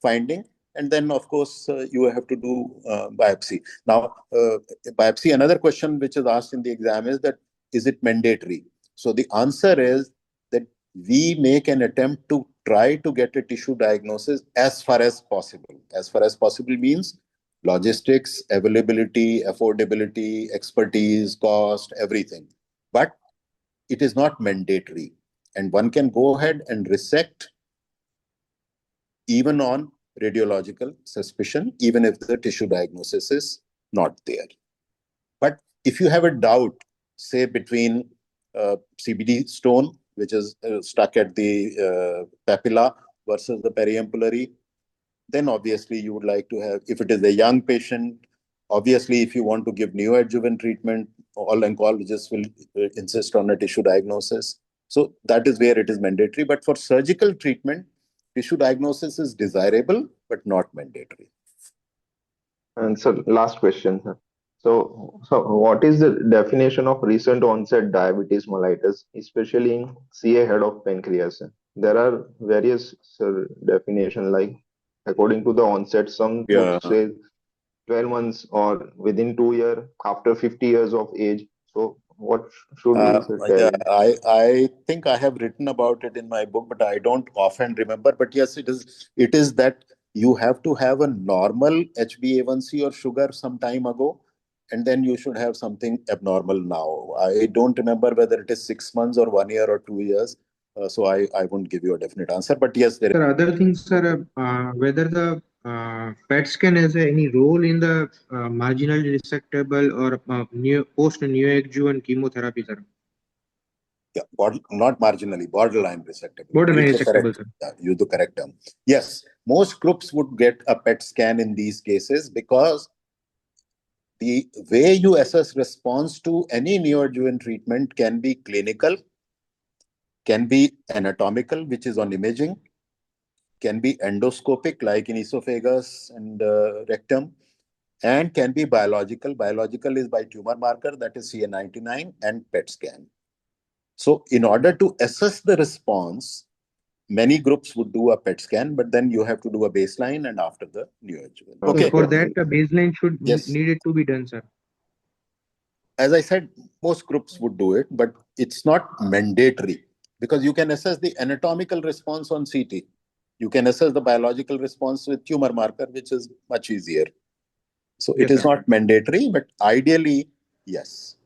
finding. And then, of course, you have to do biopsy. Now, biopsy, another question which is asked in the exam is that, is it mandatory? So the answer is that we make an attempt to try to get a tissue diagnosis as far as possible. As far as possible means logistics, availability, affordability, expertise, cost, everything. But it is not mandatory. And one can go ahead and resect even on radiological suspicion, even if the tissue diagnosis is not there. But if you have a doubt, say between CBD stone, which is stuck at the papilla versus the peri-ampullary, then obviously you would like to have, if it is a young patient, obviously if you want to give neoadjuvant treatment, all oncologists will insist on a tissue diagnosis. So that is where it is mandatory. But for surgical treatment, tissue diagnosis is desirable, but not mandatory. And so last question, sir. So what is the definition of recent onset diabetes mellitus, especially in CA head of pancreas, sir? There are various, sir, definition, like according to the onset, some would say 12 months or within 2 years, after 50 years of age. So what should we tell? I think I have written about it in my book, but I don't often remember. But yes, it is that you have to have a normal HbA1c or sugar some time ago, and then you should have something abnormal now. I don't remember whether it is 6 months or 1 year or 2 years. So I won't give you a definite answer. But yes, there. Sir, other things, sir, whether the PET scan has any role in the marginally resectable or post-neoadjuvant chemotherapy, sir? Yeah, not marginally, borderline resectable. Borderline resectable, sir. Yeah, use the correct term. Yes, most groups would get a PET scan in these cases because the way you assess response to any neoadjuvant treatment can be clinical, can be anatomical, which is on imaging, can be endoscopic, like in esophagus and rectum, and can be biological. Biological is by tumor marker, that is CA19-9 and PET scan. So in order to assess the response, many groups would do a PET scan, but then you have to do a baseline and after the neoadjuvant. Okay. So for that, the baseline should needed to be done, sir. As I said, most groups would do it, but it's not mandatory because you can assess the anatomical response on CT. You can assess the biological response with tumor marker, which is much easier. So it is not mandatory, but ideally, yes.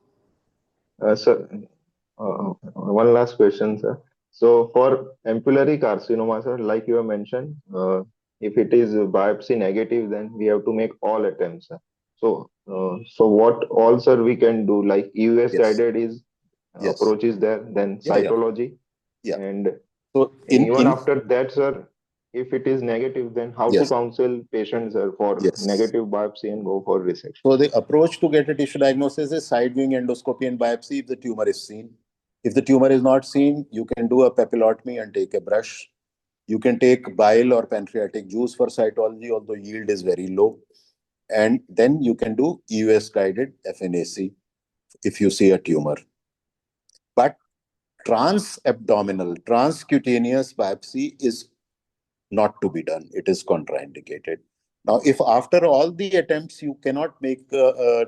Sir, one last question, sir. So for ampullary carcinoma, sir, like you have mentioned, if it is biopsy negative, then we have to make all attempts, sir. So, what all, sir, we can do? Like EUS guided is approach is there, then cytology, and so even after that, sir, if it is negative, then how to counsel patients, sir, for negative biopsy and go for resection? So the approach to get a tissue diagnosis is side viewing endoscopy and biopsy if the tumor is seen. If the tumor is not seen, you can do a papillotomy and take a brush. You can take bile or pancreatic juice for cytology, although yield is very low. And then you can do EUS-guided FNAC if you see a tumor. But transabdominal, transcutaneous biopsy is not to be done. It is contraindicated. Now, if after all the attempts you cannot make a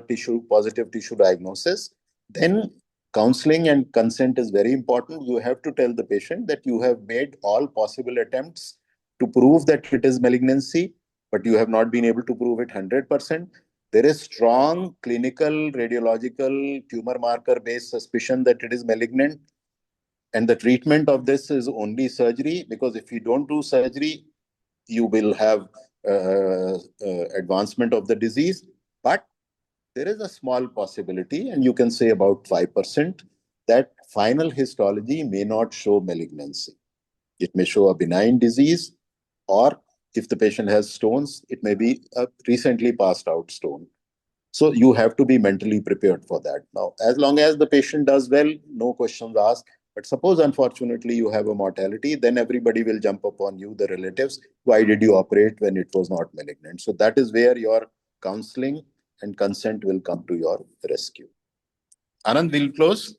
positive tissue diagnosis, then counseling and consent is very important. You have to tell the patient that you have made all possible attempts to prove that it is malignancy, but you have not been able to prove it 100%. There is strong clinical, radiological, tumor marker-based suspicion that it is malignant. And the treatment of this is only surgery, because if you don't do surgery, you will have advancement of the disease. But there is a small possibility, and you can say about 5%, that final histology may not show malignancy. It may show a benign disease, or if the patient has stones, it may be a recently passed out stone. So you have to be mentally prepared for that. Now, as long as the patient does well, no questions asked. But suppose, unfortunately, you have a mortality, then everybody will jump upon you, the relatives. Why did you operate when it was not malignant? So that is where your counseling and consent will come to your rescue. Anand, will close?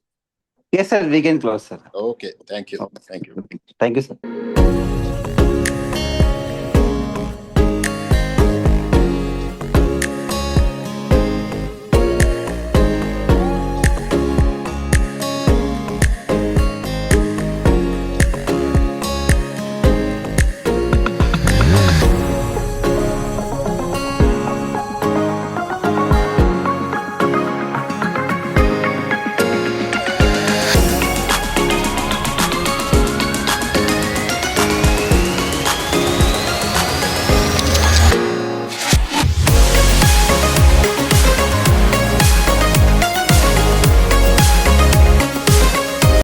Yes, sir. We can close, sir. Okay, thank you. Thank you. Thank you, sir.